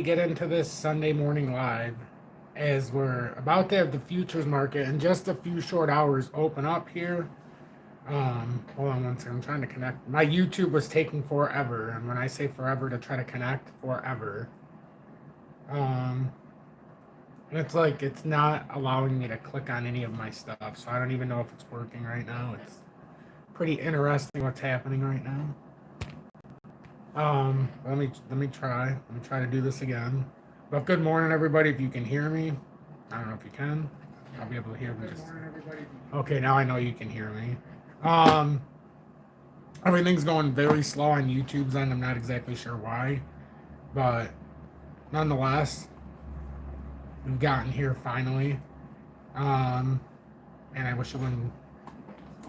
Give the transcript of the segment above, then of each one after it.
get into this Sunday morning live as we're about to have the futures market in just a few short hours open up here. Hold on one second. I'm trying to connect. My YouTube was taking forever, and when I say forever to try to connect, forever. And it's like it's not allowing me to click on any of my stuff, so I don't even know if it's working right now. It's pretty interesting what's happening right now. Let me try. Let me try to do this again. But good morning, everybody. If you can hear me, I don't know if you can. I'll be able to hear me. Good morning, everybody. Okay, now I know you can hear me. Everything's going very slow on YouTube's end. I'm not exactly sure why, but nonetheless, we've gotten here finally. And I wish it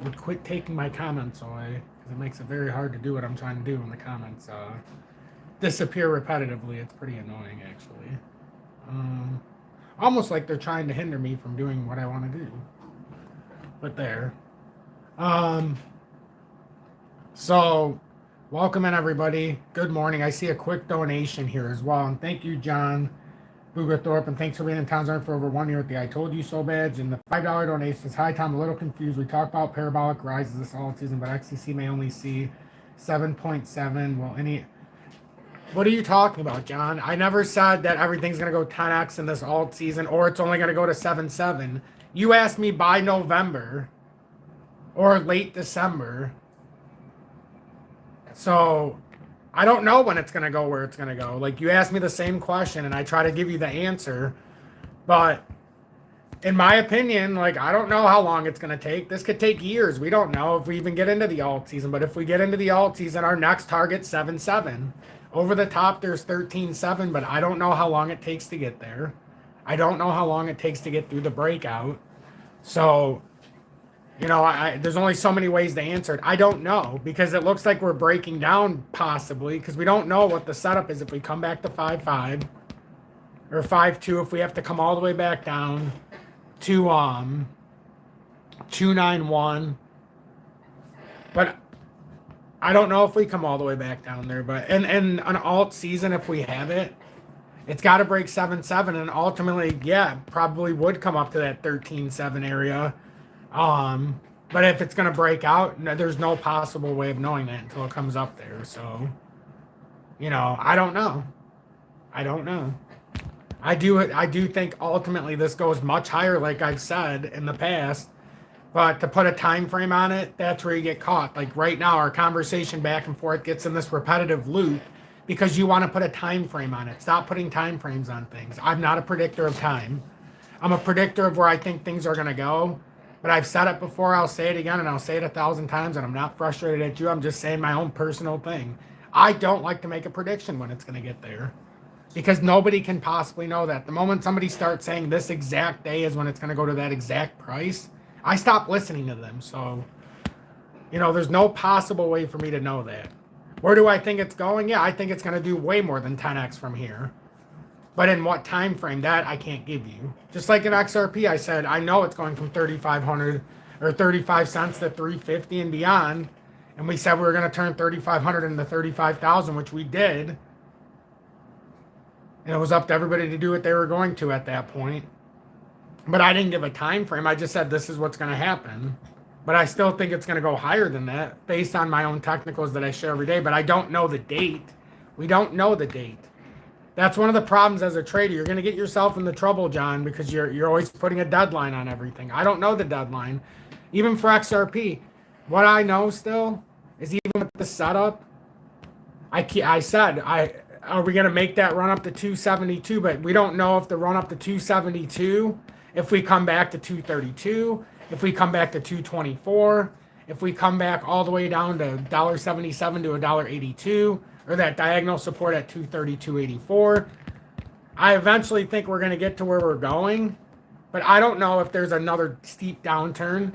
would quit taking my comments away, because it makes it very hard to do what I'm trying to do when the comments disappear repetitively. It's pretty annoying, actually. Almost like they're trying to hinder me from doing what I want to do. But there. So, welcome in, everybody. Good morning. I see a quick donation here as well. And thank you, John Boogerthorpe, and thanks for being in Town Zone for over 1 year with the I Told You So badge. And the $5 donation says, hi, Tom, a little confused. We talked about parabolic rises this all season, but XCC may only see 7.7. Well, what are you talking about, John? I never said that everything's going to go 10x in this alt season, or it's only going to go to 7.7. You asked me by November or late December. So I don't know when it's going to go where it's going to go. Like, you asked me the same question, and I try to give you the answer. But in my opinion, like, I don't know how long it's going to take. This could take years. We don't know if we even get into the alt season. But if we get into the alt season, our next target's 7.7. Over the top, there's 13.7, but I don't know how long it takes to get there. I don't know how long it takes to get through the breakout. So, you know, there's only so many ways to answer it. I don't know, because it looks like we're breaking down possibly, because we don't know what the setup is if we come back to 5.5 or 5.2, if we have to come all the way back down to 291. But I don't know if we come all the way back down there. But in an alt season, if we have it, it's got to break 7.7, and ultimately, yeah, probably would come up to that 13.7 area. But if it's going to break out, there's no possible way of knowing that until it comes up there. So, you know, I don't know. I don't know. I do think ultimately this goes much higher, like I've said in the past. But to put a time frame on it, that's where you get caught. Like right now, our conversation back and forth gets in this repetitive loop because you want to put a time frame on it. Stop putting time frames on things. I'm not a predictor of time. I'm a predictor of where I think things are going to go. But I've said it before, I'll say it again, and I'll say it 1,000 times, and I'm not frustrated at you. I'm just saying my own personal thing. I don't like to make a prediction when it's going to get there, because nobody can possibly know that. The moment somebody starts saying this exact day is when it's going to go to that exact price, I stop listening to them. So, you know, there's no possible way for me to know that. Where do I think it's going? Yeah, I think it's going to do way more than 10x from here. But in what time frame, that I can't give you. Just like in XRP, I said, I know it's going from 3,500 or 35 cents to 350 and beyond. And we said we were going to turn 3,500 into 35,000, which we did. And it was up to everybody to do what they were going to at that point. But I didn't give a time frame. I just said this is what's going to happen. But I still think it's going to go higher than that based on my own technicals that I share every day. But I don't know the date. We don't know the date. That's one of the problems as a trader. You're going to get yourself in the trouble, John, because you're always putting a deadline on everything. I don't know the deadline. Even for XRP, what I know still is even with the setup, I said, are we going to make that run up to 272? But we don't know if the run up to 272, if we come back to 232, if we come back to 224, if we come back all the way down to $1.77 to $1.82, or that diagonal support at 232.84. I eventually think we're going to get to where we're going, but I don't know if there's another steep downturn.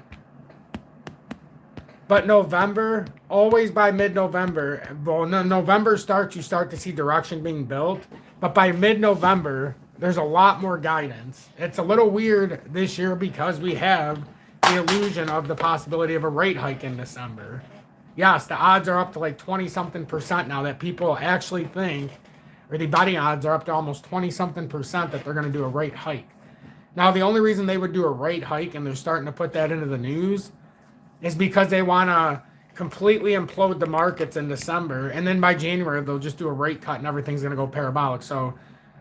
But November, always by mid-November, well, November starts, you start to see direction being built. But by mid-November, there's a lot more guidance. It's a little weird this year because we have the illusion of the possibility of a rate hike in December. Yes, the odds are up to like 20-something% now that people actually think, or the betting odds are up to almost 20-something% that they're going to do a rate hike. Now, the only reason they would do a rate hike, and they're starting to put that into the news, is because they want to completely implode the markets in December, and then by January they'll just do a rate cut and everything's going to go parabolic. So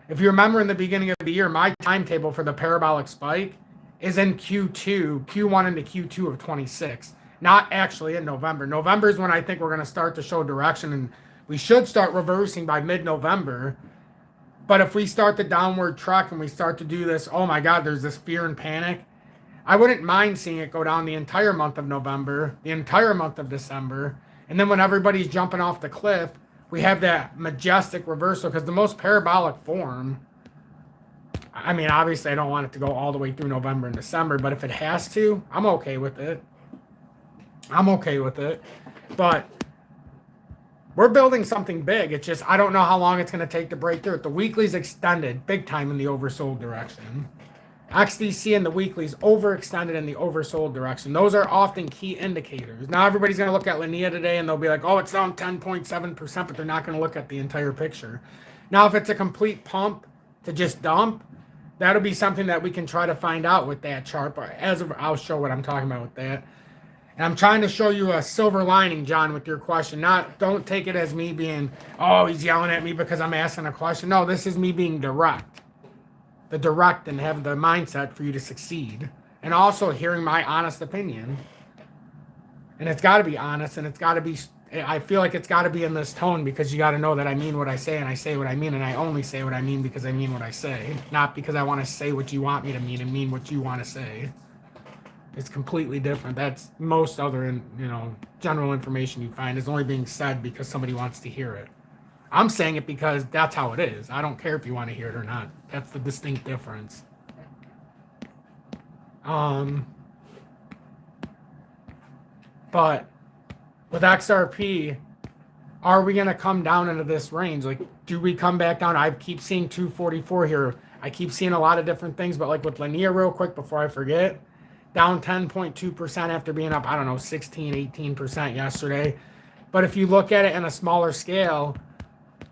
if you remember in the beginning of the year, my timetable for the parabolic spike is in Q1 into Q2 of 26, not actually in November. November is when I think we're going to start to show direction, and we should start reversing by mid-November. But if we start the downward trek and we start to do this, oh my God, there's this fear and panic, I wouldn't mind seeing it go down the entire month of November, the entire month of December, and then when everybody's jumping off the cliff, we have that majestic reversal, because the most parabolic form, I mean, obviously I don't want it to go all the way through November and December, but if it has to, I'm okay with it. I'm okay with it. But we're building something big. It's just, I don't know how long it's going to take to break through it. The weekly's extended big time in the oversold direction. XDC and the weekly's overextended in the oversold direction. Those are often key indicators. Now everybody's going to look at Linea today and they'll be like, oh, it's down 10.7%, but they're not going to look at the entire picture. Now, if it's a complete pump to just dump, that'll be something that we can try to find out with that chart. But I'll show what I'm talking about with that. And I'm trying to show you a silver lining, John, with your question. Don't take it as me being, oh, he's yelling at me because I'm asking a question. No, this is me being direct. The direct and have the mindset for you to succeed. And also hearing my honest opinion. And it's got to be honest, and it's got to be, I feel like it's got to be in this tone, because you got to know that I mean what I say and I say what I mean, and I only say what I mean because I mean what I say. Not because I want to say what you want me to mean and mean what you want to say. It's completely different. That's most other, general information you find is only being said because somebody wants to hear it. I'm saying it because that's how it is. I don't care if you want to hear it or not. That's the distinct difference. But with XRP, are we going to come down into this range? Like, do we come back down? I keep seeing 244 here. I keep seeing a lot of different things, but like with Linea, real quick before I forget, down 10.2% after being up, 16, 18% yesterday. But if you look at it in a smaller scale,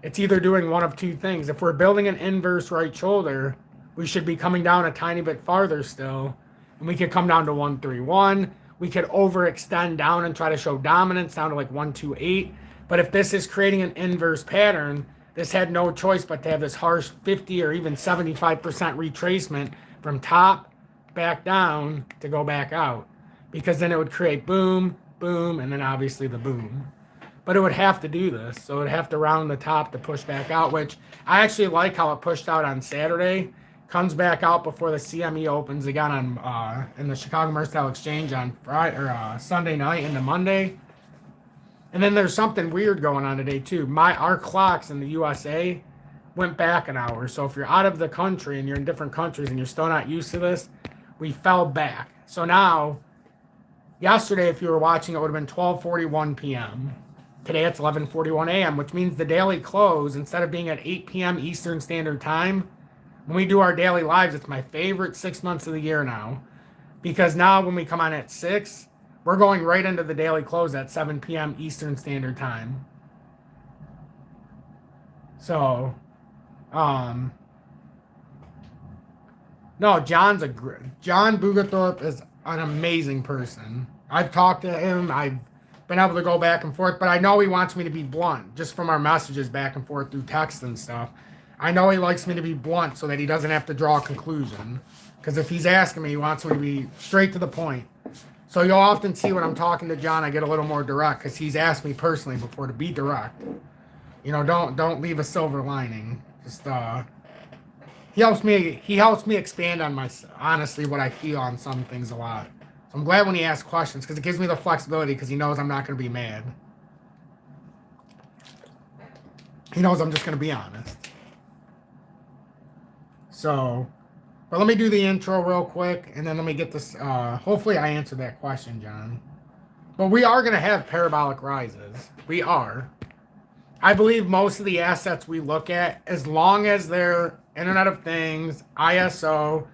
it's either doing one of two things. If we're building an inverse right shoulder, we should be coming down a tiny bit farther still. And we could come down to 131. We could overextend down and try to show dominance down to like 128. But if this is creating an inverse pattern, this had no choice but to have this harsh 50 or even 75% retracement from top back down to go back out, because then it would create boom, boom, and then obviously the boom. But it would have to do this, so it would have to round the top to push back out, which I actually like how it pushed out on Saturday, comes back out before the CME opens again on in the Chicago Mercantile Exchange on Friday or Sunday night into Monday. And then there's something weird going on today too. Our clocks in the USA went back an hour, so if you're out of the country and you're in different countries and you're still not used to this, we fell back. So now, yesterday, if you were watching, it would have been 12:41 p.m. Today, it's 11:41 a.m., which means the daily close, instead of being at 8 p.m. Eastern Standard Time, when we do our daily lives, it's my favorite 6 months of the year now. Because now when we come on at 6, we're going right into the daily close at 7 p.m. Eastern Standard Time. So, no, John Bugathorpe is an amazing person. I've talked to him. I've been able to go back and forth, but I know he wants me to be blunt, just from our messages back and forth through text and stuff. I know he likes me to be blunt so that he doesn't have to draw a conclusion. Because if he's asking me, he wants me to be straight to the point. So you'll often see when I'm talking to John, I get a little more direct, because he's asked me personally before to be direct. Don't leave a silver lining. Just He helps me expand on honestly what I feel on some things a lot. So I'm glad when he asks questions, because it gives me the flexibility, because he knows I'm not going to be mad. He knows I'm just going to be honest. So, but let me do the intro real quick, and then let me get this. Hopefully I answered that question, John. But we are going to have parabolic rises. We are. I believe most of the assets we look at, as long as they're Internet of Things, ISO,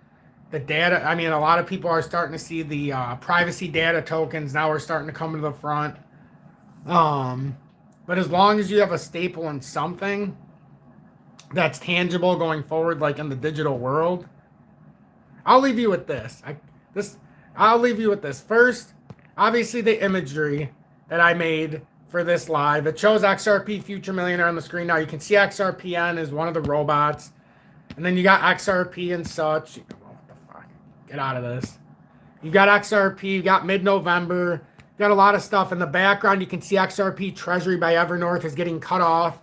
the data. I mean, a lot of people are starting to see the privacy data tokens. Now we're starting to come to the front. But as long as you have a staple in something, that's tangible going forward, like in the digital world. I'll leave you with this. I'll leave you with this. First, obviously the imagery that I made for this live. It shows XRP Future Millionaire on the screen. Now you can see XRPN is one of the robots. And then you got XRP and such. What the fuck? Get out of this. You got XRP, you got mid-November. You got a lot of stuff. In the background, you can see XRP Treasury by Evernorth is getting cut off.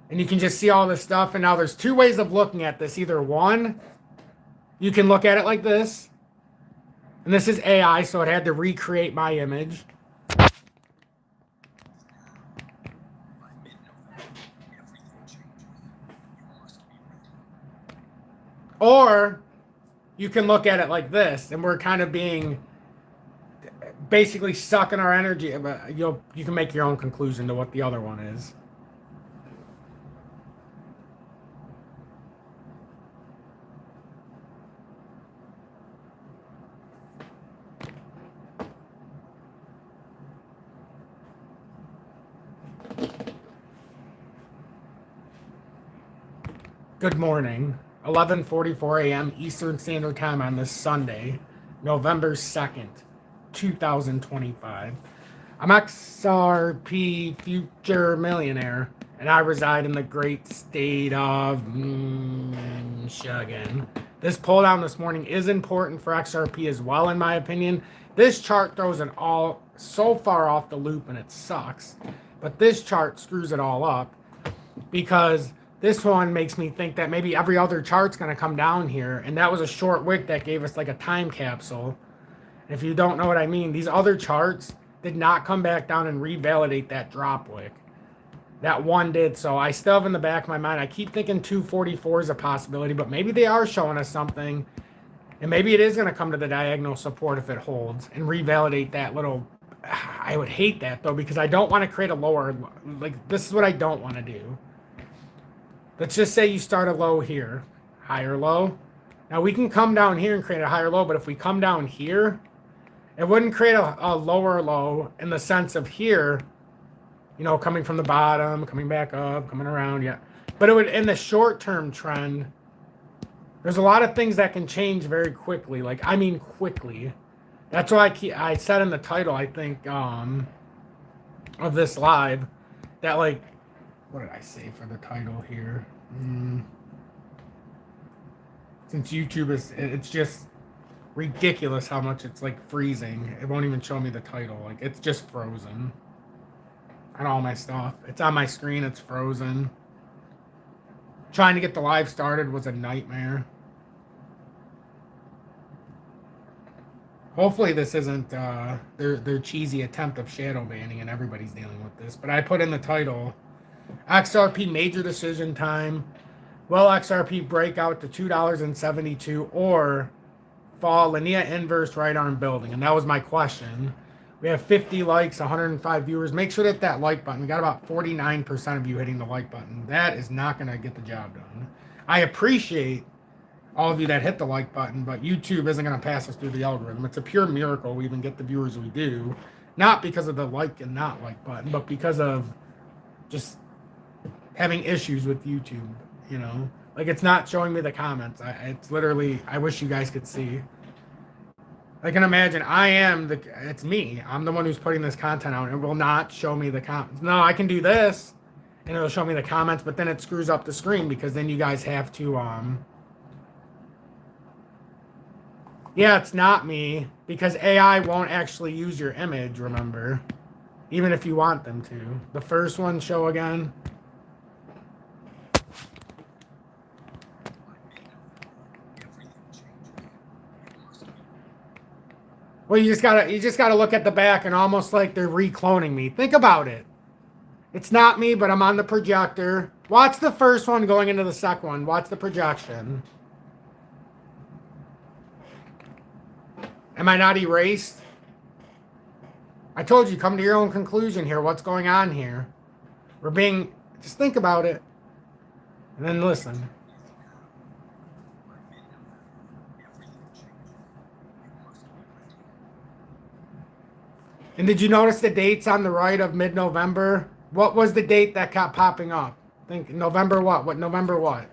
And you can just see all this stuff. And now there's two ways of looking at this. Either one, you can look at it like this. And this is AI, so it had to recreate my image. Or you can look at it like this, and we're kind of being basically sucking our energy. But you can make your own conclusion to what the other one is. Good morning. 11:44 a.m. Eastern Standard Time on this Sunday, November 2nd, 2025. I'm XRP Future Millionaire, and I reside in the great state of Michigan. This pull down this morning is important for XRP as well, in my opinion. This chart throws it all so far off the loop, and it sucks. But this chart screws it all up because this one makes me think that maybe every other chart's going to come down here. And that was a short wick that gave us like a time capsule. And if you don't know what I mean, these other charts did not come back down and revalidate that drop wick. That one did. So I still have in the back of my mind, I keep thinking 244 is a possibility, but maybe they are showing us something. And maybe it is going to come to the diagonal support if it holds and revalidate that little. I would hate that though, because I don't want to create a lower, like this is what I don't want to do. Let's just say you start a low here, higher low. Now we can come down here and create a higher low, but if we come down here, it wouldn't create a lower low in the sense of here, you know, coming from the bottom, coming back up, coming around, yeah. But it would, in the short-term trend, there's a lot of things that can change very quickly. Like, I mean quickly. That's why I said in the title, I think, of this live, that like, what did I say for the title here? Since YouTube it's just ridiculous how much it's like freezing. It won't even show me the title. Like it's just frozen. On all my stuff. It's on my screen, it's frozen. Trying to get the live started was a nightmare. Hopefully this isn't their cheesy attempt of shadow banning and everybody's dealing with this. But I put in the title, XRP major decision time. Will XRP break out to $2.72 or fall linear inverse right arm building? And that was my question. We have 50 likes, 105 viewers. Make sure that that like button. We got about 49% of you hitting the like button. That is not going to get the job done. I appreciate all of you that hit the like button, but YouTube isn't going to pass us through the algorithm. It's a pure miracle we even get the viewers we do. Not because of the like and not like button, but because of just having issues with YouTube, you know? Like, it's not showing me the comments. It's literally, I wish you guys could see. I can imagine it's me. I'm the one who's putting this content out. It will not show me the comments. No, I can do this, and it'll show me the comments, but then it screws up the screen because then you guys have to, yeah, it's not me because AI won't actually use your image, remember? Even if you want them to. The first one, show again. Well, you just gotta look at the back and almost like they're recloning me. Think about it. It's not me, but I'm on the projector. Watch the first one going into the second one. Watch the projection. Am I not erased? I told you, come to your own conclusion here. What's going on here? Just think about it. And then listen. And did you notice the dates on the right of mid-November? What was the date that kept popping up? Think November what? What November what?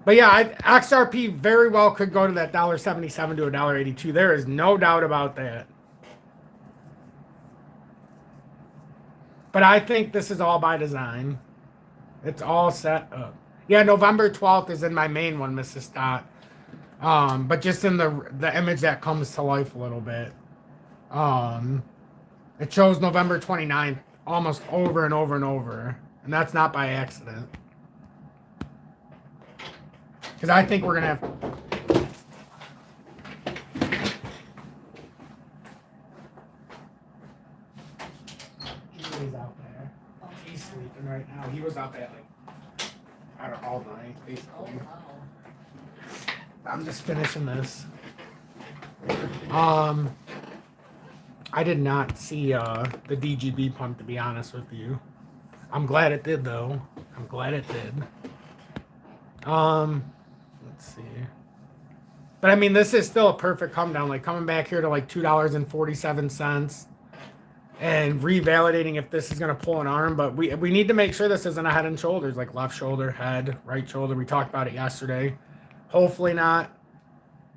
But yeah, XRP very well could go to that $1.77 to $1.82. There is no doubt about that. But I think this is all by design. It's all set up. Yeah, November 12th is in my main one, Mrs. Stott. But just in the image that comes to life a little bit. It shows November 29th almost over and over and over. And that's not by accident. Because I think we're going to have... He's out there. He's sleeping right now. He was out there like all night, basically. I'm just finishing this. I did not see the DGB pump, to be honest with you. I'm glad it did, though. I'm glad it did. Let's see. But I mean, this is still a perfect come down. Like coming back here to like $2.47 and revalidating if this is going to pull an arm. But we need to make sure this isn't a head and shoulders, like left shoulder, head, right shoulder. We talked about it yesterday. Hopefully not,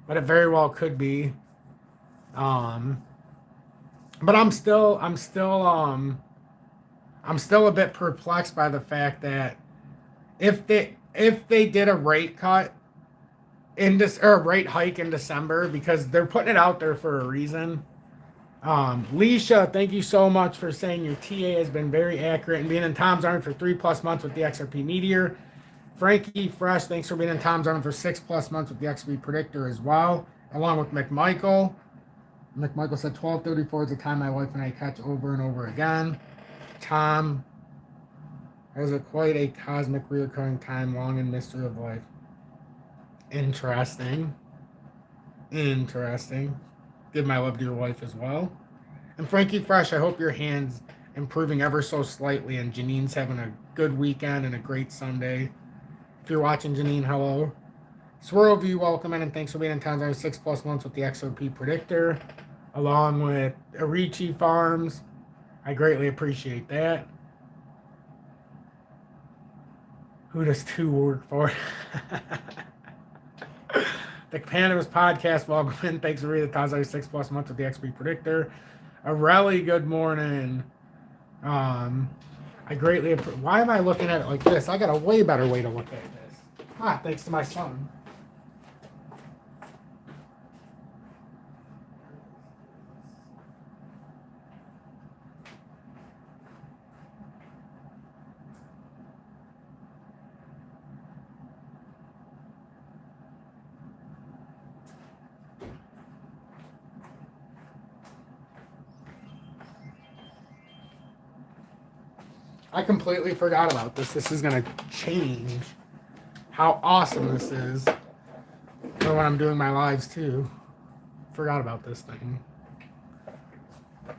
but it very well could be. But I'm still a bit perplexed by the fact that if they did a rate cut in this or a rate hike in December, because they're putting it out there for a reason. Leisha, thank you so much for saying your TA has been very accurate and being in Tom's Army for 3+ months with the XRP Meteor. Frankie Fresh, thanks for being in Tom's Army for 6+ months with the XRP Predictor as well, along with McMichael. McMichael said 12:34 is the time my wife and I catch over and over again. Tom, there's quite a cosmic reoccurring time, long and mystery of life. Interesting. Give my love to your wife as well. And Frankie Fresh, I hope your hand's improving ever so slightly and Janine's having a good weekend and a great Sunday. If you're watching, Janine, hello. Swirl View, welcome in and thanks for being in Tom's Army 6+ months with the XRP Predictor, along with Arichi Farms. I greatly appreciate that. Who does 2 work for? The Panda's podcast, welcome in. Thanks for reading the Tom's Army 6+ months with the XRP Predictor. A really good morning. I greatly appreciate. Why am I looking at it like this? I got a way better way to look at this. Thanks to my son. I completely forgot about this. This is going to change how awesome this is for when I'm doing my lives too. Forgot about this thing.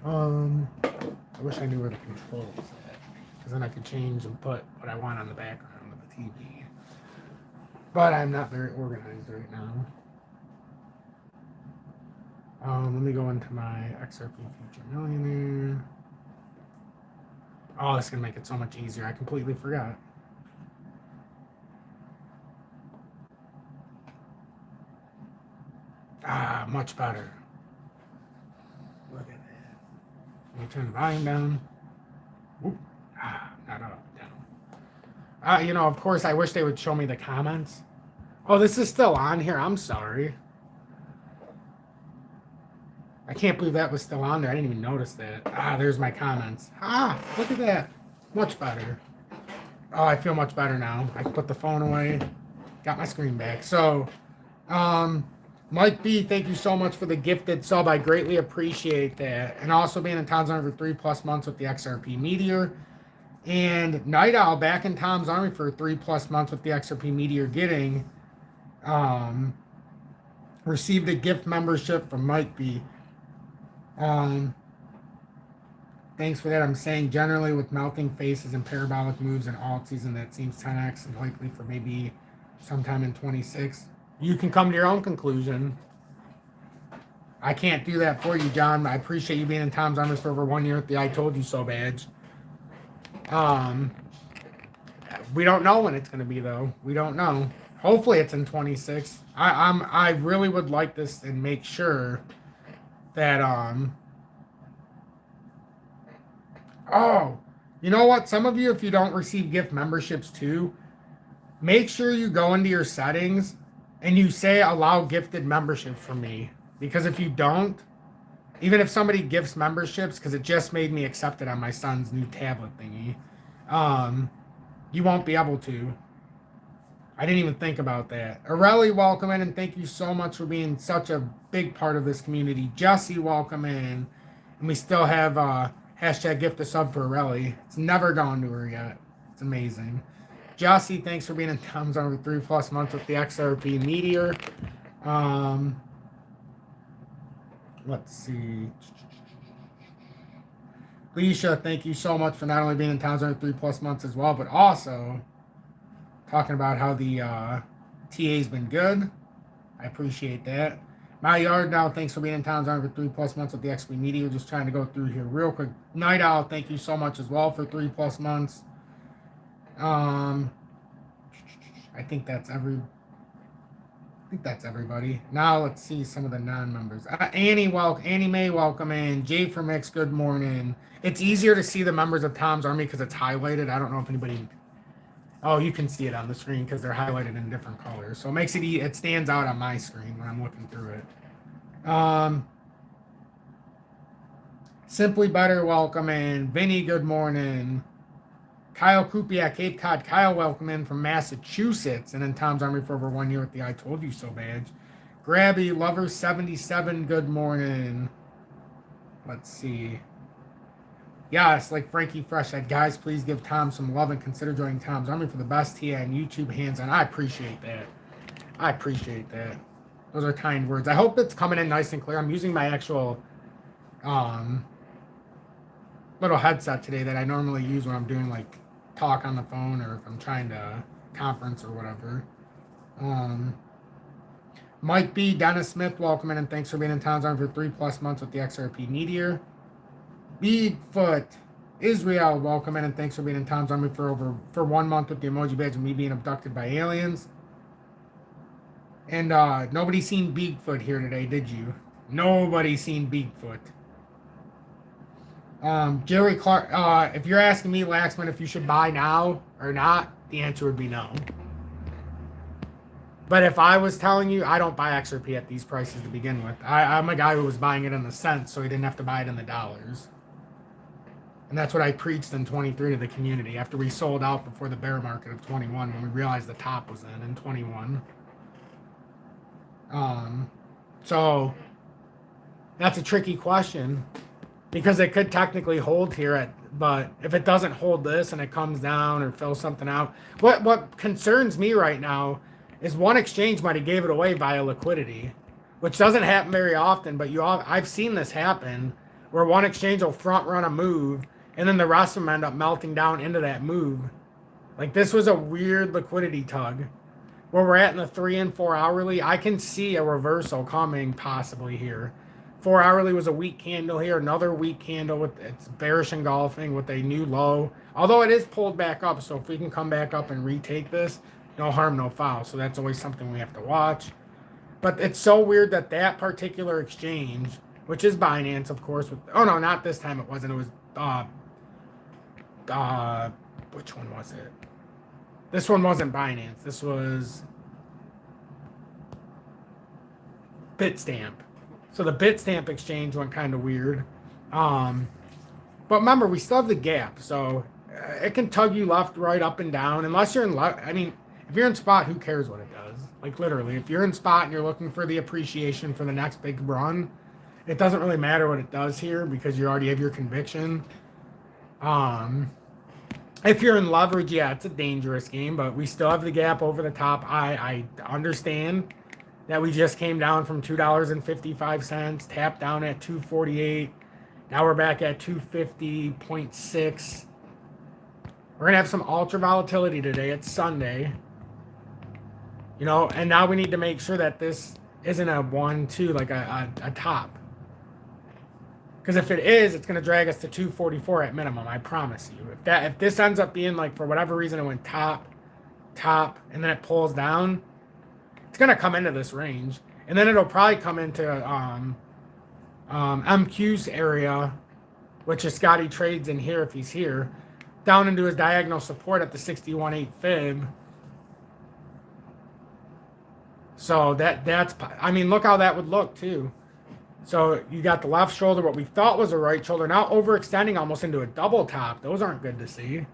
I wish I knew where the controls at, because then I could change and put what I want on the background of the TV. But I'm not very organized right now. Let me go into my XRP Future Millionaire. Oh, this is going to make it so much easier. I completely forgot. Much better. Look at that. Let me turn the volume down. Whoop. Not up, down. Of course, I wish they would show me the comments. Oh, this is still on here. I'm sorry. I can't believe that was still on there. I didn't even notice that. There's my comments. Look at that. Much better. Oh, I feel much better now. I can put the phone away. Got my screen back. So, Mike B, thank you so much for the gifted sub. I greatly appreciate that. And also being in Tom's Army for 3+ months with the XRP Meteor. And Night Owl back in Tom's Army for 3+ months with the XRP Meteor, getting received a gift membership from Mike B. Thanks for that. I'm saying generally with melting faces and parabolic moves in alt season, that seems 10x and likely for maybe sometime in 26. You can come to your own conclusion. I can't do that for you, John. I appreciate you being in Tom's Army for over 1 year with the I Told You So badge. We don't know when it's going to be, though. We don't know. Hopefully it's in 26. I really would like this and make sure that, oh, you know what? Some of you, if you don't receive gift memberships too, make sure you go into your settings and you say allow gifted membership from me. Because if you don't, even if somebody gifts memberships, because it just made me accept it on my son's new tablet thingy, you won't be able to. I didn't even think about that. Areli, welcome in, and thank you so much for being such a big part of this community. Jesse, welcome in. And we still have hashtag gift a sub for Areli. It's never gone to her yet. It's amazing. Jesse, thanks for being in Tom's Army 3+ months with the XRP Meteor. Let's see. Leisha, thank you so much for not only being in Tom's Army 3+ months as well, but also talking about how the TA's been good. I appreciate that. My yard now, thanks for being in Tom's Army for 3+ months with the XP Media. Just trying to go through here real quick. Night Owl, thank you so much as well for 3+ months. I think that's everybody. Now let's see some of the non-members. Annie May, welcome in. Jay from X, good morning. It's easier to see the members of Tom's Army because it's highlighted. I don't know if anybody. Oh, you can see it on the screen because they're highlighted in different colors. So it makes it stands out on my screen when I'm looking through it. Simply Better, welcome in. Vinny, good morning. Kyle Kupiak, Cape Cod. Kyle, welcome in from Massachusetts and in Tom's Army for over 1 year with the I Told You So badge. Grabby, Lover 77, good morning. Let's see. Yes, like Frankie Fresh said, guys, please give Tom some love and consider joining Tom's Army for the best TA on YouTube, hands on. I appreciate that. I appreciate that. Those are kind words. I hope it's coming in nice and clear. I'm using my actual little headset today that I normally use when I'm doing like talk on the phone or if I'm trying to conference or whatever. Mike B, Dennis Smith, welcome in and thanks for being in Tom's Army for 3+ months with the XRP Meteor. Bigfoot, Israel, welcome in and thanks for being in Tom's Army for 1 month with the emoji badge and me being abducted by aliens. And nobody seen Bigfoot here today, did you? Nobody seen Bigfoot. Jerry Clark, if you're asking me, Laxman, if you should buy now or not, the answer would be no. But if I was telling you, I don't buy XRP at these prices to begin with. I'm a guy who was buying it in the cents, so he didn't have to buy it in the dollars. And that's what I preached in 23 to the community after we sold out before the bear market of 21 when we realized the top was in 21. So that's a tricky question because it could technically hold here but if it doesn't hold this and it comes down or fills something out, what concerns me right now is one exchange might have gave it away via liquidity, which doesn't happen very often, but I've seen this happen where one exchange will front run a move and then the rest of them end up melting down into that move. Like this was a weird liquidity tug. Where we're at in the 3 and 4 hourly, I can see a reversal coming possibly here. 4 hourly was a weak candle here, another weak candle with it's bearish engulfing with a new low. Although it is pulled back up, so if we can come back up and retake this, no harm, no foul. So that's always something we have to watch. But it's so weird that that particular exchange, which is Binance, of course. Oh no, not this time. It wasn't. It was which one was it? This one wasn't Binance. This was Bitstamp. So the Bitstamp exchange went kind of weird. But remember, we still have the gap. So it can tug you left, right, up, and down. Unless you're in left. I mean, if you're in spot, who cares what it does? Like literally, if you're in spot and you're looking for the appreciation for the next big run, it doesn't really matter what it does here because you already have your conviction. If you're in leverage, yeah, it's a dangerous game, but we still have the gap over the top. I understand that we just came down from $2.55, tapped down at 248. Now we're back at 250.6. We're going to have some ultra volatility today. It's Sunday. You know, and now we need to make sure that this isn't a 1-2, like a top. Because if it is, it's going to drag us to 244 at minimum. I promise you. If this ends up being like, for whatever reason, it went top, and then it pulls down, it's going to come into this range, and then it'll probably come into MQ's area, which is Scotty trades in here if he's here, down into his diagonal support at the 61.8 fib. So that's, I mean, look how that would look too. So you got the left shoulder, what we thought was a right shoulder, now overextending almost into a double top. Those aren't good to see.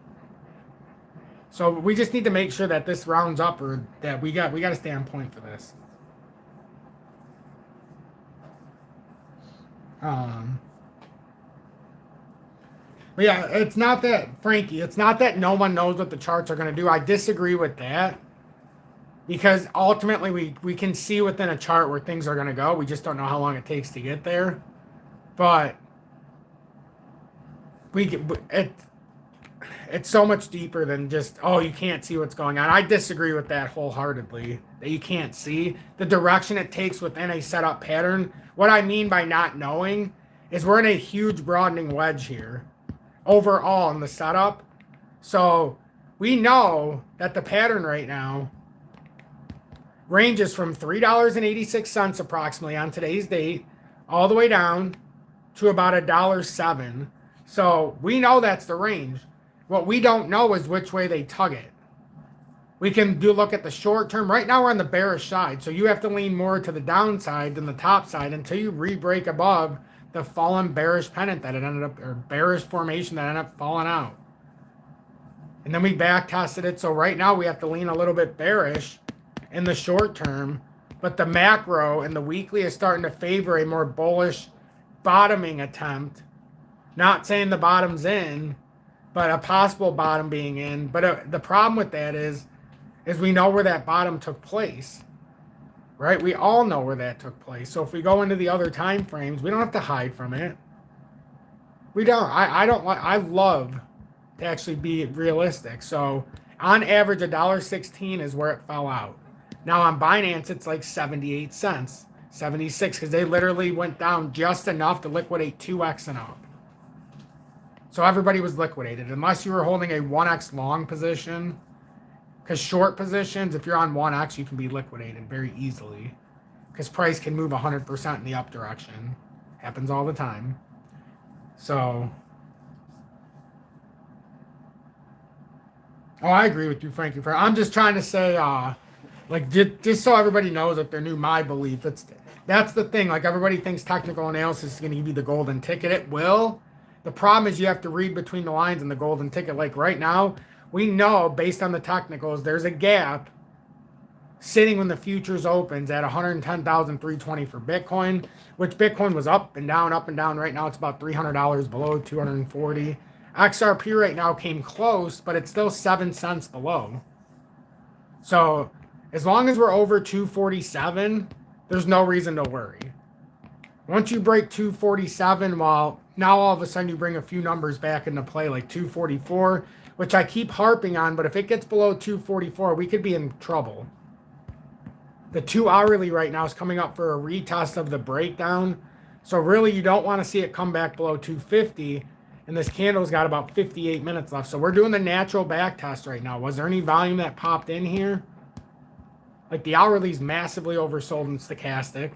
So we just need to make sure that this rounds up, or that we got to stay on point for this. But yeah, it's not that, Frankie, it's not that no one knows what the charts are going to do. I disagree with that. Because ultimately we can see within a chart where things are going to go. We just don't know how long it takes to get there. But it's so much deeper than just, oh, you can't see what's going on. I disagree with that wholeheartedly, that you can't see the direction it takes within a setup pattern. What I mean by not knowing is we're in a huge broadening wedge here overall in the setup. So we know that the pattern right now ranges from $3.86 approximately on today's date all the way down to about $1.07. So we know that's the range. What we don't know is which way they tug it. We can look at the short term. Right now we're on the bearish side, so you have to lean more to the downside than the top side until you re-break above the fallen bearish pennant that it ended up, or bearish formation that ended up falling out. And then we back tested it. So right now we have to lean a little bit bearish in the short term, but the macro and the weekly is starting to favor a more bullish bottoming attempt. Not saying the bottom's in, but a possible bottom being in. But the problem with that is we know where that bottom took place, right? We all know where that took place. So if we go into the other time frames, we don't have to hide from it. We don't. I love to actually be realistic. So on average, $1.16 is where it fell out. Now on Binance, it's like 78 cents, 76, because they literally went down just enough to liquidate 2x and up. So everybody was liquidated, unless you were holding a 1x long position. Because short positions, if you're on 1x, you can be liquidated very easily. Because price can move 100% in the up direction. Happens all the time. So, oh, I agree with you, Frankie. I'm just trying to say, like, just so everybody knows, if they're new, my belief, that's the thing. Like, everybody thinks technical analysis is going to give you the golden ticket. It will. The problem is you have to read between the lines in the golden ticket. Like right now, we know based on the technicals, there's a gap sitting when the futures opens at 110,320 for Bitcoin, which Bitcoin was up and down, up and down. Right now, it's about $300 below 240. XRP right now came close, but it's still 7 cents below. So as long as we're over 247, there's no reason to worry. Once you break 247, well, now all of a sudden you bring a few numbers back into play, like 244, which I keep harping on, but if it gets below 244, we could be in trouble. The 2 hourly right now is coming up for a retest of the breakdown. So really, you don't want to see it come back below 250. And this candle's got about 58 minutes left. So we're doing the natural back test right now. Was there any volume that popped in here? Like the hourly's massively oversold in stochastic.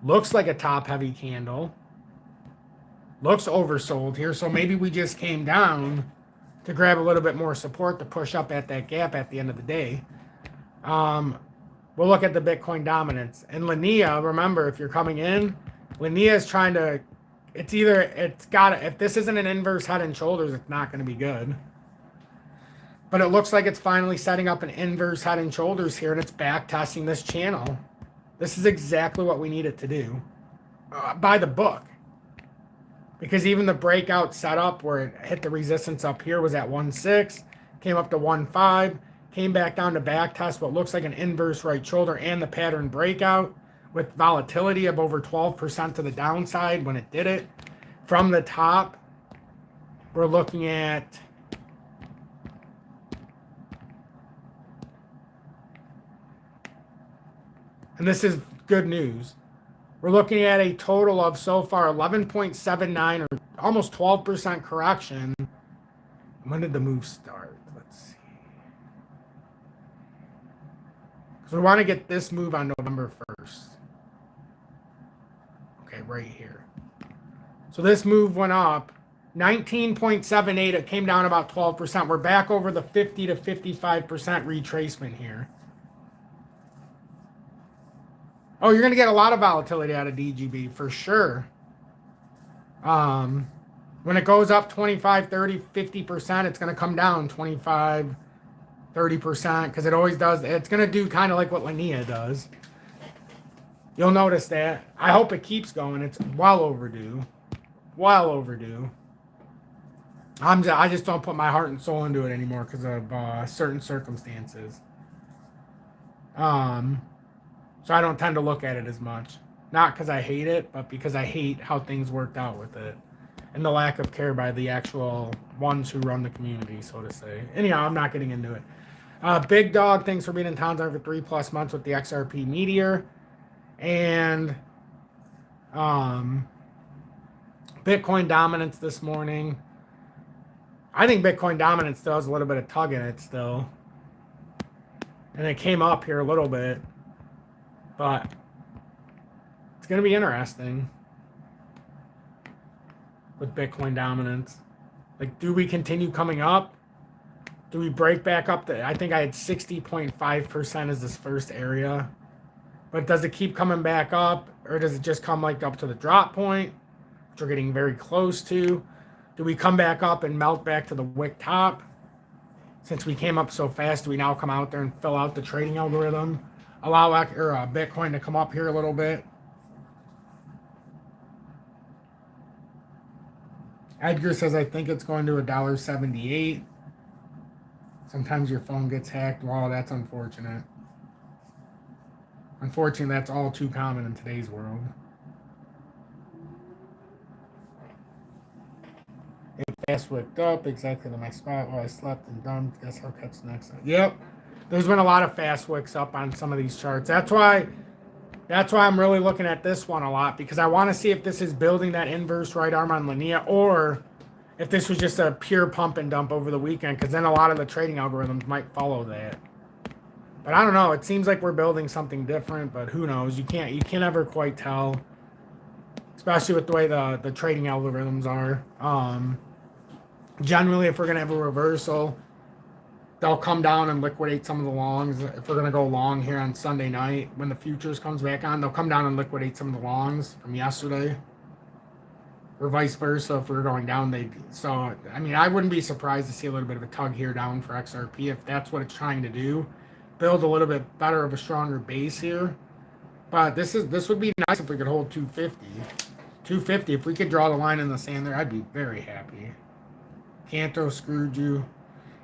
Looks like a top heavy candle. Looks oversold here. So maybe we just came down to grab a little bit more support to push up at that gap at the end of the day. We'll look at the Bitcoin dominance. And Linea, remember, if you're coming in, Linea is trying to, if this isn't an inverse head and shoulders, it's not going to be good. But it looks like it's finally setting up an inverse head and shoulders here, and it's back testing this channel. This is exactly what we need it to do by the book. Because even the breakout setup where it hit the resistance up here was at 1.6, came up to 1.5, came back down to back test what looks like an inverse right shoulder and the pattern breakout with volatility of over 12% to the downside when it did it. From the top, we're looking at and this is good news. We're looking at a total of so far 11.79 or almost 12% correction. When did the move start? Let's see. So we want to get this move on November 1st. Okay, right here. So this move went up 19.78. It came down about 12%. We're back over the 50 to 55% retracement here. Oh, you're going to get a lot of volatility out of DGB for sure. When it goes up 25, 30, 50%, it's going to come down 25, 30% because it always does. It's going to do kind of like what Linea does. You'll notice that. I hope it keeps going. It's well overdue. Well overdue. I just don't put my heart and soul into it anymore because of certain circumstances. So I don't tend to look at it as much. Not because I hate it, but because I hate how things worked out with it. And the lack of care by the actual ones who run the community, so to say. Anyhow, I'm not getting into it. Big Dog, thanks for being in town for 3+ months with the XRP Meteor. And Bitcoin dominance this morning. I think Bitcoin dominance still has a little bit of tug in it still. And it came up here a little bit. But it's going to be interesting with Bitcoin dominance. Like, do we continue coming up? Do we break back up? I think I had 60.5% as this first area. But does it keep coming back up? Or does it just come like up to the drop point, which we're getting very close to? Do we come back up and melt back to the wick top? Since we came up so fast, do we now come out there and fill out the trading algorithm? Allow Bitcoin to come up here a little bit. Edgar says, I think it's going to $1.78. Sometimes your phone gets hacked. Wow, that's unfortunate. Unfortunately, that's all too common in today's world. It fast wicked up exactly to my spot while I slept and dumped. Guess I'll catch the next one. Yep. There's been a lot of fast wicks up on some of these charts. That's why I'm really looking at this one a lot, because I want to see if this is building that inverse right arm on Linea, or if this was just a pure pump and dump over the weekend, because then a lot of the trading algorithms might follow that. But I don't know. It seems like we're building something different, but who knows? You can't ever quite tell, especially with the way the trading algorithms are. Generally, if we're going to have a reversal, they'll come down and liquidate some of the longs. If we're going to go long here on Sunday night, when the futures comes back on, they'll come down and liquidate some of the longs from yesterday. Or vice versa, if we're going down. So, I mean, I wouldn't be surprised to see a little bit of a tug here down for XRP if that's what it's trying to do. Build a little bit better of a stronger base here. But this would be nice if we could hold 250. 250, if we could draw the line in the sand there, I'd be very happy. Canto screwed you.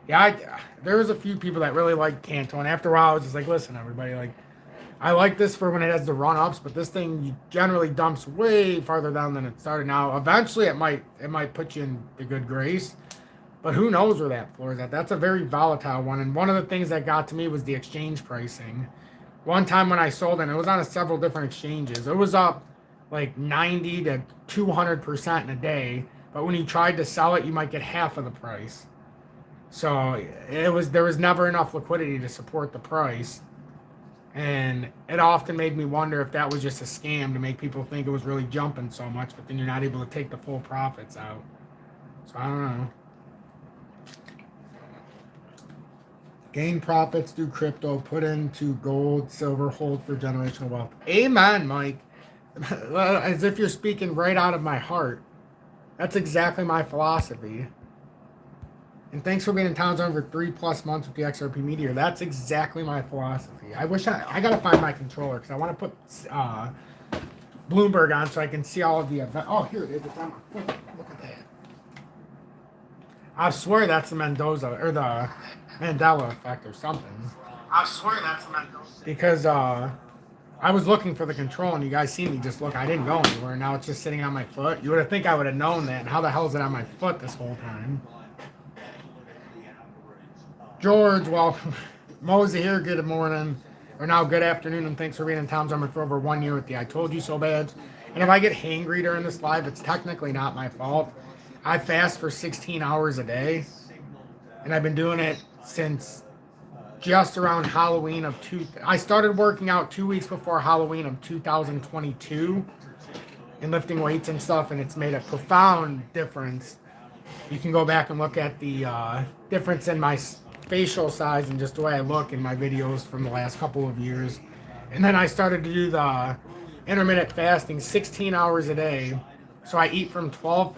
Yeah, there was a few people that really liked Canto, and after a while I was just like, listen, everybody, like, I like this for when it has the run-ups, but this thing generally dumps way farther down than it started. Now, eventually it might put you in the good grace, but who knows where that floor is at. That's a very volatile one, and one of the things that got to me was the exchange pricing. One time when I sold it, it was on several different exchanges. It was up like 90 to 200% in a day, but when you tried to sell it, you might get half of the price. So there was never enough liquidity to support the price. And it often made me wonder if that was just a scam to make people think it was really jumping so much, but then you're not able to take the full profits out. So I don't know. Gain profits through crypto, put into gold, silver, hold for generational wealth. Amen, Mike. As if you're speaking right out of my heart. That's exactly my philosophy. And thanks for being in town zone for 3+ months with the XRP Meteor. That's exactly my philosophy. I wish I gotta find my controller because I want to put Bloomberg on so I can see all of the events. Oh, here it is. It's on my foot. Look at that. I swear that's the Mendoza or the Mandela effect or something. I swear that's the Mendoza. Because I was looking for the control and you guys see me just look. I didn't go anywhere. Now it's just sitting on my foot. You would think I would have known that. And how the hell is it on my foot this whole time? George, welcome. Mosey here, good morning. Or now, good afternoon, and thanks for being in Tom's Armor for over 1 year with the I Told You So badge. And if I get hangry during this live, it's technically not my fault. I fast for 16 hours a day, and I've been doing it since just around Halloween of I started working out 2 weeks before Halloween of 2022 and lifting weights and stuff, and it's made a profound difference. You can go back and look at the difference in my facial size and just the way I look in my videos from the last couple of years. And then I started to do the intermittent fasting 16 hours a day. So I eat from 12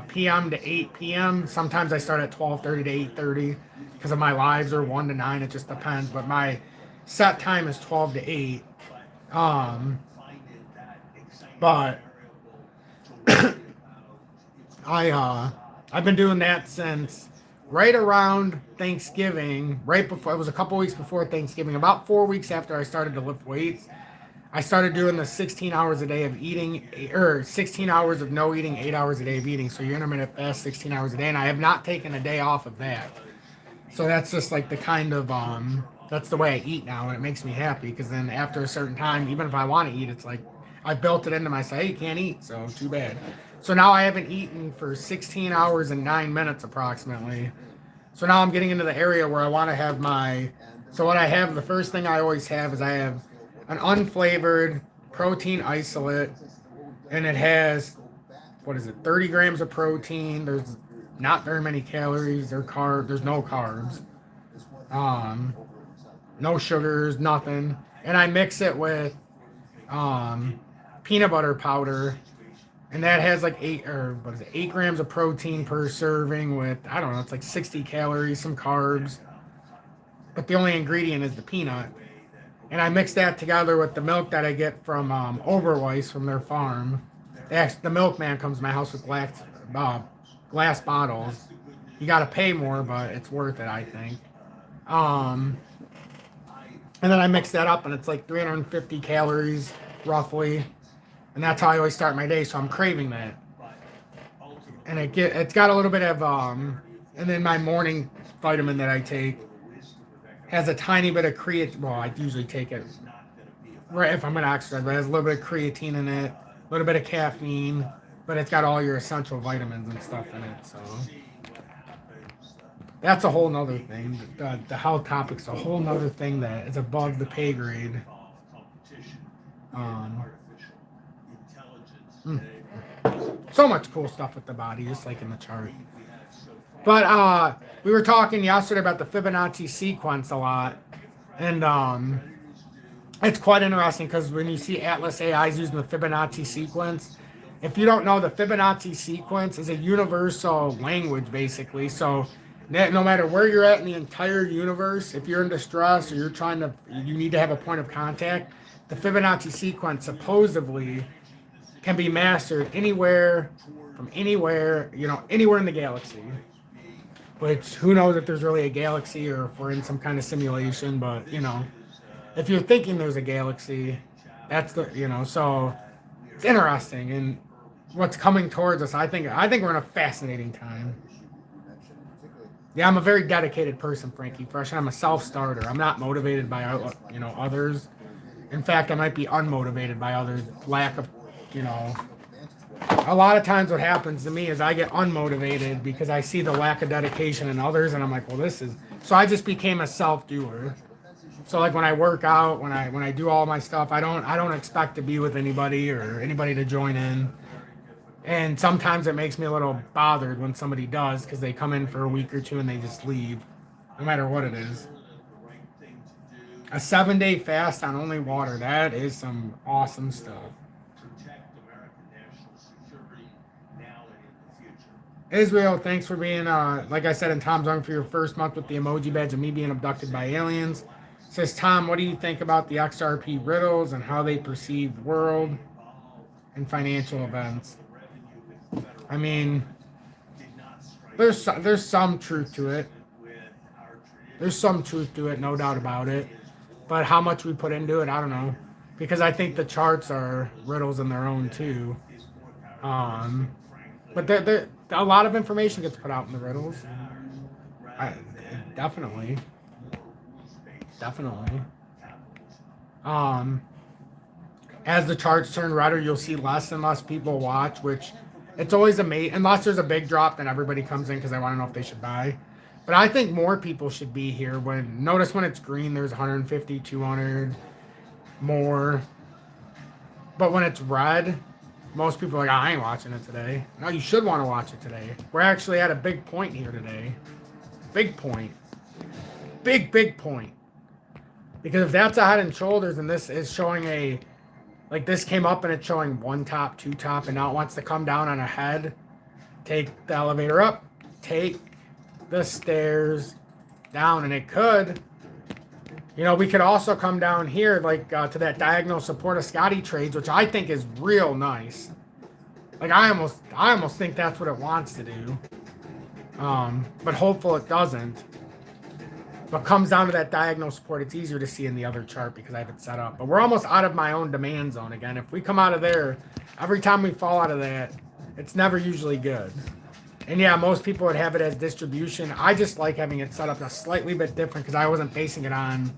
p.m. to 8 p.m. Sometimes I start at 12:30 to 8:30 because of my lives are 1 to 9. It just depends. But my set time is 12 to 8. But I've been doing that since right around Thanksgiving, right before, it was a couple weeks before Thanksgiving, about 4 weeks after I started to lift weights. I started doing the 16 hours a day of eating, or 16 hours of no eating, 8 hours a day of eating. So you intermittent fast 16 hours a day, and I have not taken a day off of that. So that's just like the kind of, that's the way I eat now, and it makes me happy, because then after a certain time, even if I want to eat, it's like, I built it into myself, hey, you can't eat, so too bad. So now I haven't eaten for 16 hours and 9 minutes approximately. So now I'm getting into the area where I want to have my, so what I have, the first thing I always have is I have an unflavored protein isolate, and it has, 30 grams of protein. There's not very many calories or carbs. There's no carbs, no sugars, nothing. And I mix it with peanut butter powder, and that has like 8 grams of protein per serving with, I don't know, it's like 60 calories, some carbs, but the only ingredient is the peanut. And I mix that together with the milk that I get from Overweiss from their farm. The milkman comes to my house with glass bottles. You got to pay more, but it's worth it, I think. And then I mix that up, and it's like 350 calories, roughly. And that's how I always start my day, so I'm craving that. And it's got a little bit of, and then my morning vitamin that I take has a tiny bit of creatine. Well, I usually take it right if I'm going to exercise, but it has a little bit of creatine in it, a little bit of caffeine, but it's got all your essential vitamins and stuff in it, so that's a whole nother thing. The health topic's a whole nother thing that is above the pay grade. So much cool stuff with the body, just like in the chart. But we were talking yesterday about the Fibonacci sequence a lot, and it's quite interesting because when you see Atlas AIs using the Fibonacci sequence, if you don't know, the Fibonacci sequence is a universal language, basically. So no matter where you're at in the entire universe, if you're in distress or you need to have a point of contact, the Fibonacci sequence supposedly can be mastered anywhere, from anywhere, anywhere in the galaxy. Which, who knows if there's really a galaxy or if we're in some kind of simulation, but, if you're thinking there's a galaxy, that's so it's interesting. And what's coming towards us, I think we're in a fascinating time. Yeah, I'm a very dedicated person, Frankie Fresh. I'm a self-starter. I'm not motivated by, others. In fact, I might be unmotivated by others. Lack of, a lot of times what happens to me is I get unmotivated because I see the lack of dedication in others, and I'm like, well, so I just became a self-doer. So like when I work out, when I do all my stuff, I don't expect to be with anybody or anybody to join in. And sometimes it makes me a little bothered when somebody does, because they come in for a week or two and they just leave, no matter what it is. A 7-day fast on only water, that is some awesome stuff. Israel, thanks for being, like I said, in Tom's Arm for your first month with the emoji badge and me being abducted by aliens. Says, Tom, what do you think about the XRP riddles and how they perceive the world and financial events? I mean, there's some truth to it. There's some truth to it, no doubt about it. But how much we put into it, I don't know. Because I think the charts are riddles in their own, too. But a lot of information gets put out in the riddles. Definitely. Um, as the charts turn redder, you'll see less and less people watch, which it's always amazing. Unless there's a big drop, then everybody comes in because they want to know if they should buy. But I think more people should be here. Notice when it's green, there's 150, 200 more. But when it's red, most people are like, I ain't watching it today. No, you should want to watch it today. We're actually at a big point here today. Big point. Big point. Because if that's a head and shoulders and this is showing a, like this came up and it's showing 1 top, 2 top, and now it wants to come down on a head, take the elevator up, take the stairs down, and it could, we could also come down here like to that diagonal support of Scotty trades, which I think is real nice. Like I almost think that's what it wants to do. But hopeful it doesn't. But comes down to that diagonal support, it's easier to see in the other chart because I have it set up. But we're almost out of my own demand zone again. If we come out of there, every time we fall out of that, it's never usually good. And yeah, most people would have it as distribution. I just like having it set up a slightly bit different because I wasn't basing it on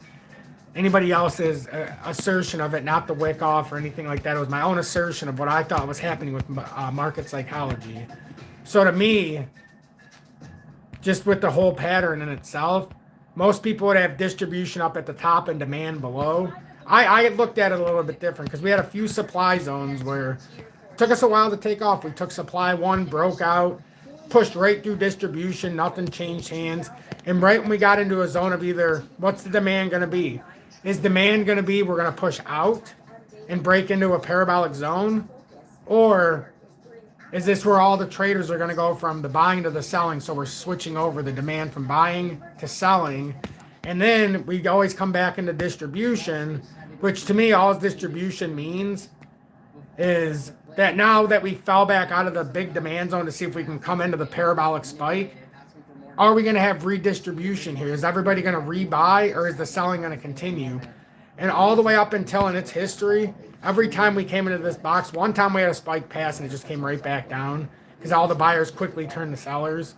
anybody else's assertion of it, not the wick off or anything like that. It was my own assertion of what I thought was happening with market psychology. So to me, just with the whole pattern in itself, most people would have distribution up at the top and demand below. I looked at it a little bit different because we had a few supply zones where it took us a while to take off. We took supply 1, broke out, pushed right through distribution, nothing changed hands. And right when we got into a zone of either, what's the demand going to be? Is demand going to be we're going to push out and break into a parabolic zone? Or is this where all the traders are going to go from the buying to the selling? So we're switching over the demand from buying to selling. And then we always come back into distribution, which to me, all distribution means is that now that we fell back out of the big demand zone to see if we can come into the parabolic spike, are we going to have redistribution here? Is everybody going to rebuy, or is the selling going to continue? And all the way up until in its history, every time we came into this box, one time we had a spike pass and it just came right back down because all the buyers quickly turned to sellers.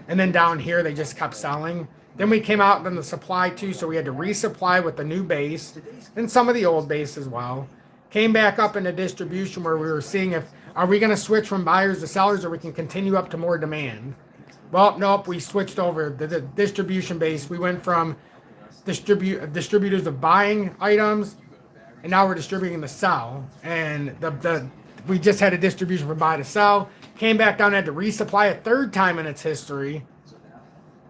And then down here, they just kept selling. Then we came out in the supply too, so we had to resupply with the new base and some of the old base as well. Came back up into distribution where we were seeing if, are we going to switch from buyers to sellers or we can continue up to more demand? Well, nope, we switched over the distribution base. We went from distributors of buying items, and now we're distributing the sell. And we just had a distribution from buy to sell. Came back down, had to resupply a third time in its history,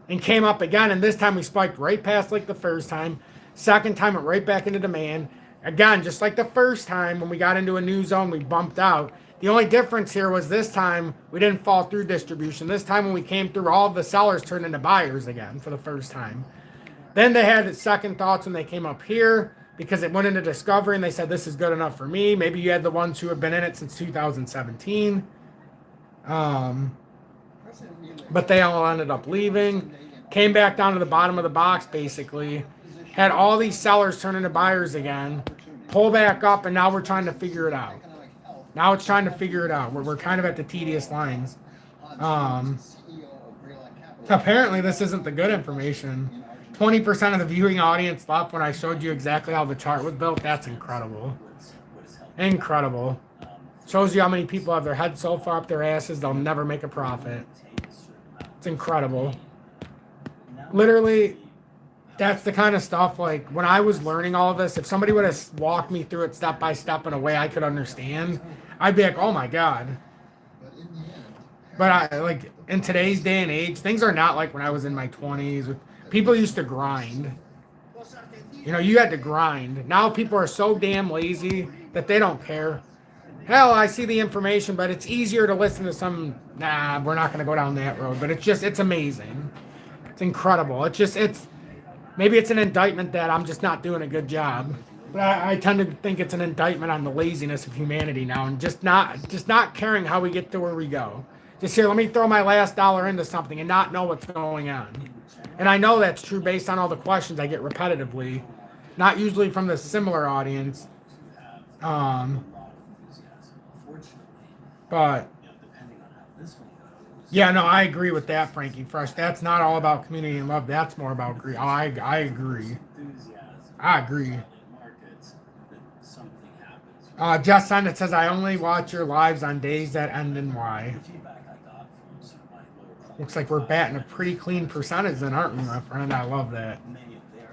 and came up again. And this time we spiked right past like the first time. Second time, it right back into demand. Again, just like the first time when we got into a new zone, we bumped out. The only difference here was this time we didn't fall through distribution. This time when we came through, all of the sellers turned into buyers again for the first time. Then they had second thoughts when they came up here because it went into discovery and they said, this is good enough for me. Maybe you had the ones who have been in it since 2017. But they all ended up leaving. Came back down to the bottom of the box basically. Had all these sellers turn into buyers again. Pull back up, and now we're trying to figure it out. Now it's trying to figure it out. We're kind of at the tedious lines. Apparently, this isn't the good information. 20% of the viewing audience left when I showed you exactly how the chart was built. That's incredible. Incredible. Shows you how many people have their heads so far up their asses they'll never make a profit. It's incredible. Literally, that's the kind of stuff, like, when I was learning all of this, if somebody would have walked me through it step by step in a way I could understand, I'd be like, oh my God. But like, in today's day and age, things are not like when I was in my 20s. People used to grind. You had to grind. Now people are so damn lazy that they don't care. Hell, I see the information, but it's easier to listen to some, nah, we're not going to go down that road. But it's amazing. It's incredible. Maybe it's an indictment that I'm just not doing a good job. But I tend to think it's an indictment on the laziness of humanity now, and just not caring how we get to where we go. Just here, let me throw my last dollar into something and not know what's going on. And I know that's true based on all the questions I get repetitively, not usually from the similar audience. But yeah, no, I agree with that, Frankie Fresh. That's not all about community and love. That's more about greed. I agree. I agree. Just Send It says, I only watch your lives on days that end in Y. Looks like we're batting a pretty clean percentage then, aren't we, my friend? I love that.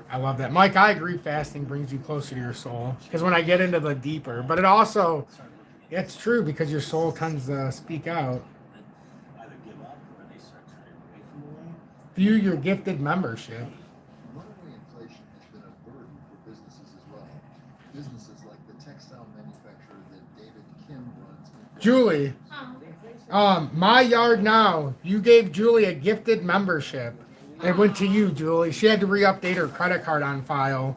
I love that. Mike, I agree fasting brings you closer to your soul. Because when I get into the deeper, but it also, it's true because your soul tends to speak out. View your gifted membership. Runaway inflation has been a burden for businesses as well. Businesses like the textile manufacturer that David Kim runs. Julie, My Yard Now, you gave Julie a gifted membership. It went to you, Julie. She had to re-update her credit card on file.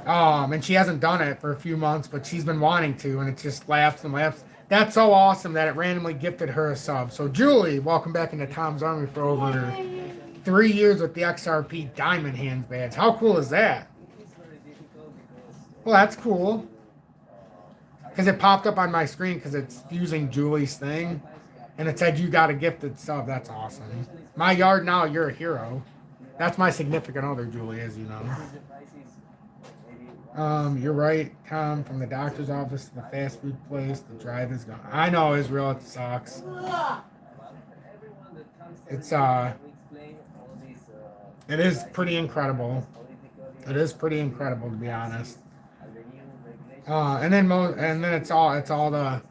And she hasn't done it for a few months, but she's been wanting to, and it just laughs and laughs. That's so awesome that it randomly gifted her a sub. So, Julie, welcome back into Tom's Army for over 3 years with the XRP Diamond Hands badge. How cool is that? Well, that's cool. Because it popped up on my screen because it's using Julie's thing. And it said, you got a gifted sub. That's awesome. My Yard Now, you're a hero. That's my significant other, Julie, as you know. You're right, Tom. From the doctor's office to the fast food place, the drive is gone. I know, Israel, it sucks. It is pretty incredible. It is pretty incredible, to be honest. And then it's all the,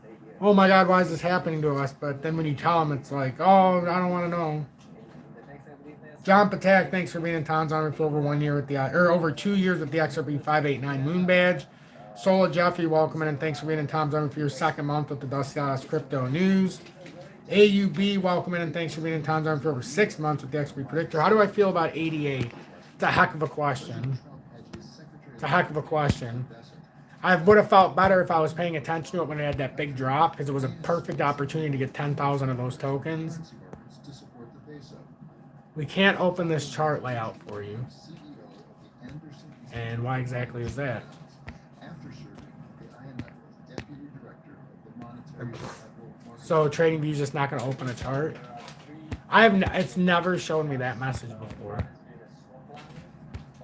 oh my God, why is this happening to us? But then when you tell them, it's like, oh, I don't want to know. John Patak, thanks for being in Tom's Army for over 1 year with over 2 years with the XRP 589 Moon Badge. Sola Jeffrey, welcome in, and thanks for being in Tom's Army for your second month with the Dusty Dallas Crypto News. AUB, welcome in, and thanks for being in Tom's Army for over 6 months with the XRP Predictor. How do I feel about 88? It's a heck of a question. It's a heck of a question. I would have felt better if I was paying attention to it when it had that big drop, because it was a perfect opportunity to get 10,000 of those tokens. We can't open this chart layout for you. And why exactly is that? So TradingView's just not going to open a chart? It's never shown me that message before.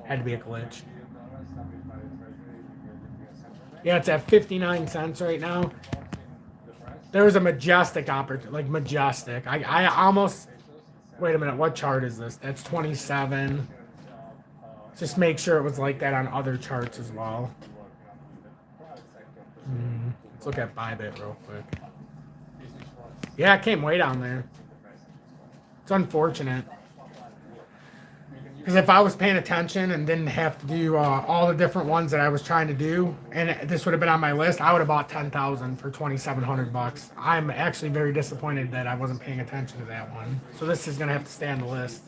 Had to be a glitch. Yeah, it's at 59 cents right now. There was a majestic opportunity, like majestic. I almost, wait a minute, what chart is this? That's 27. Just make sure it was like that on other charts as well. Let's look at Bybit real quick. Yeah, it came way down there. It's unfortunate. Because if I was paying attention and didn't have to do all the different ones that I was trying to do, and this would have been on my list, I would have bought 10,000 for 2,700 bucks. I'm actually very disappointed that I wasn't paying attention to that one. So this is going to have to stay on the list.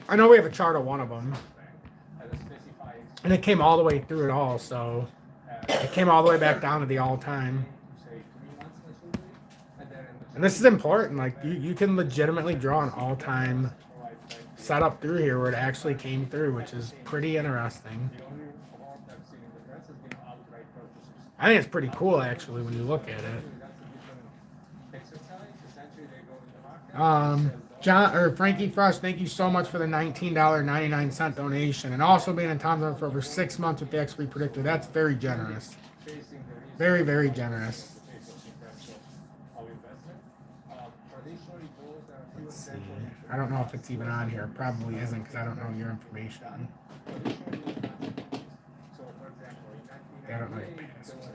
I know we have a chart of one of them. And it came all the way through it all, so it came all the way back down to the all-time. And this is important. Like, you can legitimately draw an all-time setup through here where it actually came through, which is pretty interesting. I think it's pretty cool, actually, when you look at it. Frankie Fresh, thank you so much for the $19.99 donation, and also being in Tom's Army for over 6 months with the XP Predictor. That's very generous. Very, very generous. Let's see. I don't know if it's even on here. It probably isn't because I don't know your information. I don't know your password.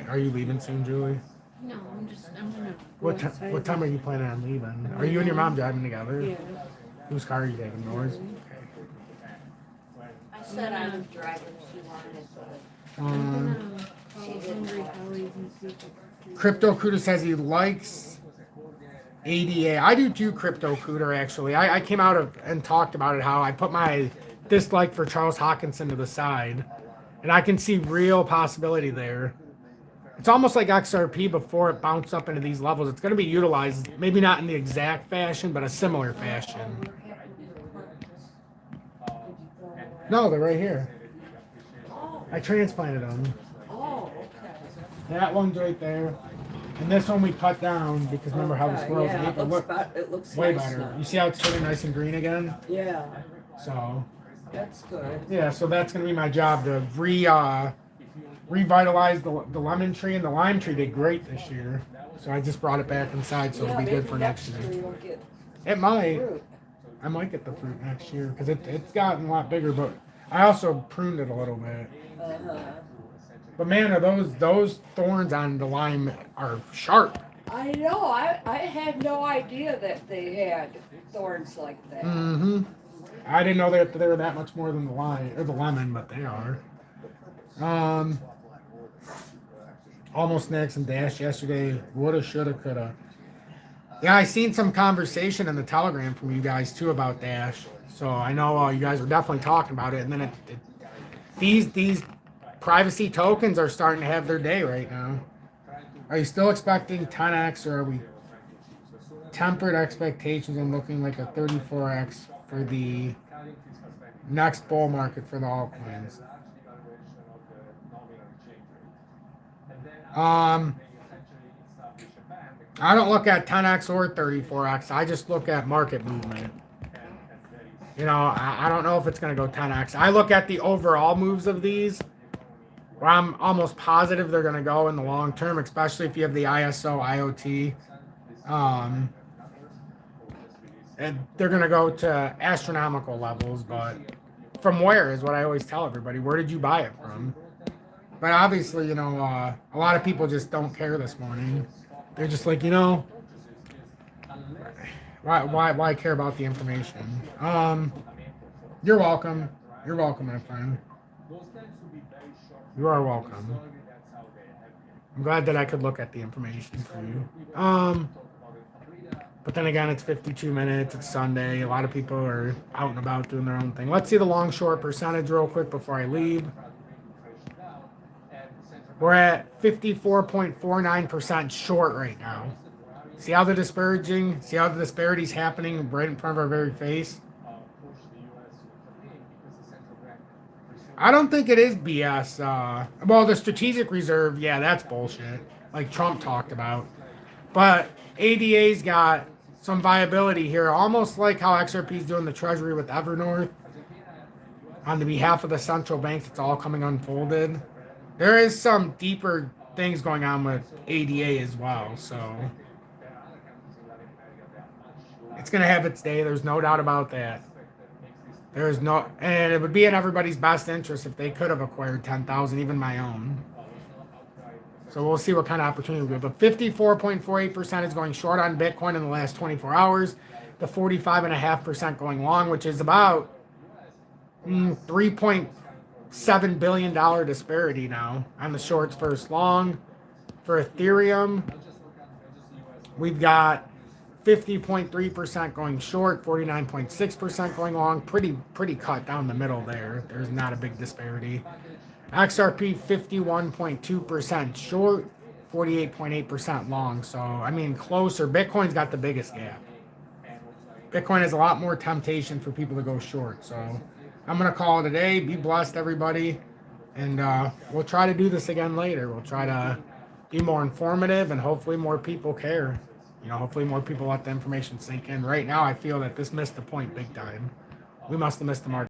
Are you leaving soon, Julie? No, I'm gonna. What time are you planning on leaving? Are you and your mom driving together? Yeah. Whose car are you taking? Yours? I said I would drive if she wanted it, but I'm gonna call Hungry Howie's and see if Crypto Cooter says he likes ADA. I do too, Crypto Cooter, actually. I came out and talked about it, how I put my dislike for Charles Hawkinson to the side. And I can see real possibility there. It's almost like XRP before it bounced up into these levels. It's going to be utilized, maybe not in the exact fashion, but a similar fashion. No, they're right here. I transplanted them. oh, okay. That one's right there. And this one we cut down because remember how the Okay, squirrels yeah, ate it? Look it looks way nice better. now. You see how it's turning nice and green again? Yeah, So that's good. yeah, so that's gonna be my job to revitalize the lemon tree, and the lime tree did great this year. So I just brought it back inside, so it'll be good for next year. You'll get It might. fruit. I might get the fruit next year because it's gotten a lot bigger, but I also pruned it a little bit. Uh-huh. But man, are those thorns on the lime are sharp. I know, I had no idea that they had thorns like that. Mm-hmm. I didn't know that they were that much more than the lime or the lemon, but they are. Almost next and dash yesterday. Woulda, shoulda, coulda. Yeah, I seen some conversation in the Telegram from you guys too about Dash. So I know you guys were definitely talking about it. And then these privacy tokens are starting to have their day right now. Are you still expecting 10x, or are we tempered expectations and looking like a 34x for the next bull market for the altcoins? I don't look at 10x or 34x. I just look at market movement. You know, I don't know if it's going to go 10x. I look at the overall moves of these, where I'm almost positive they're going to go in the long term, especially if you have the ISO IoT. And they're going to go to astronomical levels, but from where is what I always tell everybody. Where did you buy it from? But obviously, you know, a lot of people just don't care this morning. They're just like, you know, why care about the information? You're welcome. You're welcome, my friend. You are welcome. I'm glad that I could look at the information for you. But then again, it's 52 minutes. It's Sunday. A lot of people are out and about doing their own thing. Let's see the long short percentage real quick before I leave. We're at 54.49% short right now. See how the disparity's happening right in front of our very face? I don't think it is BS. Well, the strategic reserve, yeah, that's bullshit. Like Trump talked about. But ADA's got some viability here, almost like how XRP is doing the Treasury with Evernorth. On the behalf of the central banks, it's all coming unfolded. There is some deeper things going on with ADA as well, so it's going to have its day. There's no doubt about that. And it would be in everybody's best interest if they could have acquired 10,000, even my own. So we'll see what kind of opportunity we have. But 54.48% is going short on Bitcoin in the last 24 hours. The 45.5% going long, which is about $3.7 billion disparity now on the shorts versus long. For Ethereum, we've got 50.3% going short, 49.6% going long. Pretty cut down the middle there. There's not a big disparity. XRP 51.2% short, 48.8% long. So I mean closer. Bitcoin's got the biggest gap. Bitcoin has a lot more temptation for people to go short. So I'm gonna call it a day. Be blessed, everybody, and we'll try to do this again later. We'll try to be more informative, and hopefully more people care. You know, hopefully more people let the information sink in. Right now, I feel that this missed the point big time. We must have missed the mark.